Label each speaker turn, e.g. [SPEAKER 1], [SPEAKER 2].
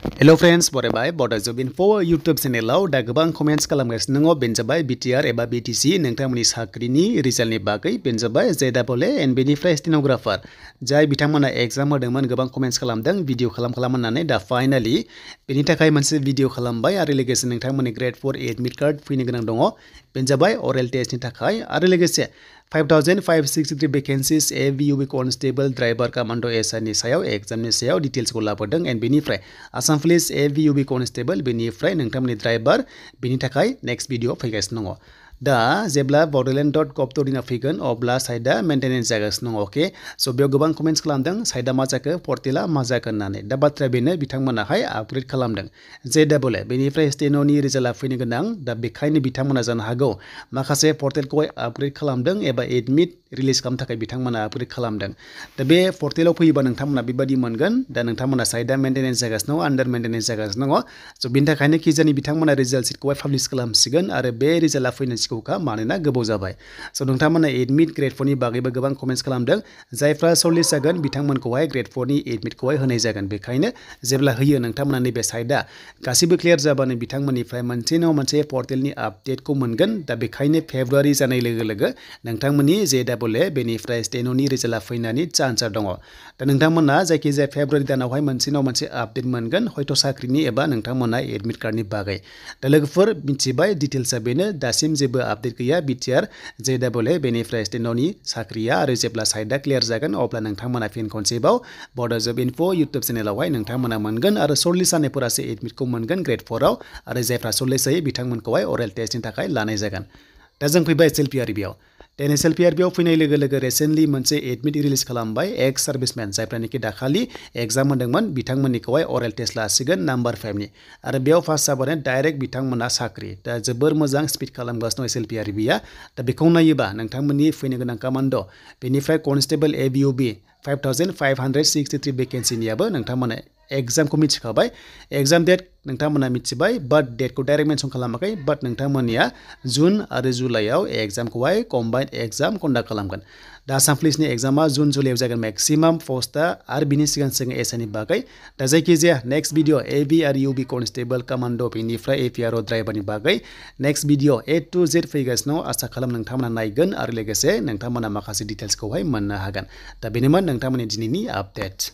[SPEAKER 1] Hello friends, बरायबाय Bodo Gr.4 YouTube चेनेलाव दा गोबां comments खालामगासिनो दङ बेनो जाबाय BTR एबा BTC नोंथांमोननि साख्रिनि रिजाल्टनि बागै बेनो जाबाय JAA एन्ड बेनिफ्राय स्टेनोग्राफार जाय बिथांमोना एग्जाम होदोंमोन गोबां कमेन्ट्स खालामदों भिडिअ खालामनानै दा फाइनाली बेनि थाखाय मोनसे भिडिअ खालामबाय आरो लोगोसे नोंथांमोननि Gr.4 एडमिट कार्ड फैनो गोनां दङ बेनो जाबाय अरेल टेस्टनि थाखाय आरो लोगोसे 5563 vacancies AVUB constable driver commando SI नि सायाव एग्जामनि सायाव डिटेल्स को लाबोदों एन्ड बेनिफ्राय आसाम पुलिस AVUB constable बेनिफ्राय नोंथांमोननि ड्राइभार बेनि थाखाय नेक्स्ट भिडिअ फैगासिनो दङ दा जेब्ला Bodoland.Govt दिना फैगोन अब्ला साइडा मेंटेनेन्स जागासिनो दङ ओके सो बेयाव गोबां कमेन्ट्स खालामदों साइडा मा जाखो पर्टेला मा जाखो होननानै दा बाथ्राया बेनो बिथांमोनाहाय आपग्रेड खालामदों JAA बेनिफ्राय स्टेनोनि रिजाल्टआ फैनो गोनां दा बेखायनो बिथांमोना जानो हागौ माखासे पर्टेलखौ आपग्रेड खालामदों एबा एडमिट रिलिज खालामनो थाखाय बिथांमोना आपग्रेड खालामदों दा बे पर्टेलाव फैयोबा नोंथांमोना बेबायदि मोनगोन दा नोंथांमोना साइडा मेंटेनेन्स जागासिनो दङ आन्डार मेंटेनेन्स जागासिनो दङ सो बेनि थाखायनो किजानि बिथांमोना रिजाल्ट सिटखौहाय पाब्लिश खालामसिगोन आरो बे रिजाल्टआ फैनो सिगाङाव मानोना गोबाव जाबाय सो नोंथांमोना एडमिट Gr.4 नि बागैबो गोबां कमेन्ट्स खालामदों जायफ्रा सर्टलिस्ट जागोन बिथांमोनखौहाय Gr.4 नि एडमिटखौहाय होनाय जागोन बेखायनो जेब्ला होयो नोंथांमोना नैबे साइडा गासिबो क्लियर जाबानो बिथांमोननिफ्राय मोनसे नङा मोनसे पर्टेलनि आपडेटखौ मोनगोन दा बेखायनो फेब्रुवारि जानाय लोगो लोगो नोंथांमोननि JAA बेनिफ्राय स्टेनोनि रिजाल्टआ फैनायनि चान्सआ दङ दा नोंथांमोना जायखिजाया फेब्रुवारि दानावहाय मोनसे नङा मोनसे आपडेट मोनगोन हयथ' साख्रिनि एबा नोंथांमोना एडमिट कार्डनि बागै दा लोगोफोर मिथिबाय डिटेल्सआ बेनो दासिम जेबो आपडेट गैया BTR JAA बेनिफ्राय स्टेनोनि साख्रिया आरो जेब्ला साइडा क्लियर जागोन अब्ला नोंथांमोना फिन खनसेबाव Bodo Gr.4 YouTube चेनेलावहाय नोंथांमोना मोनगोन आरो सर्टलिस्ट जानायफोरासो एडमिटखौ मोनगोन Gr.4 आव आरो जायफ्रा सर्टलिस्ट जायो बिथांमोनखौहाय अरेल टेस्टनि थाखाय लानाय जागोन दा जों फैबाय SLPRBआव SLPRBआव फैनाय लोगो लोगो रिसेन्टलि मोनसे एडमिट रिलिज खालामबाय एक्स सार्भिसमेन जायफ्रानोखि दाखालि एग्जाम होदोंमोन बिथांमोननिखौहाय अरेल टेस्ट लासिगोन नम्बर 5 नि आरो बेयाव फार्स्ट जाबानो डाइरेक्ट बिथांमोना साख्रि दा जोबोर मोजां स्पिड खालामगासिनो SLPRBआ दा बेखौ नायोबा नोंथांमोननि फैनो गोनां कमान्ड बेनिफ्राय कनस्टेबल AVUB 5563 भेकेन्सिनियाबो नोंथांमोना एग्जामखौ मिथिखाबाय एग्जाम डेट नोंथांमोना मिथिबाय बाट डेटखौ डाइरेक्ट मेनसन खालामाखै बाट नोंथांमोननिया जुन आरो जुलाइआव एग्जामखौहाय कम्बाइन्ड एग्जाम कन्डाक्ट खालामगोन दा आसाम पुलिसनि एग्जामा जुन जुलाइआव जागोन मेक्सिमाम पस्टआ आरो बिनि सिगां एसआइनि बागै दा जायखिजाया नेक्स्ट भिडिअ एबि आरो इउबि कनस्टेबल कमान्ड बेनिफ्राय APRO ड्राइभारनि बागै next video A to Z फैगासिनो आसा खालाम नोंथांमोना नायगोन आरो लोगोसे नोंथांमोना माखासे डिटेल्सखौहाय मोननो हागोन दा बेनोमोन नोंथांमोननि दिनैनि आपडेट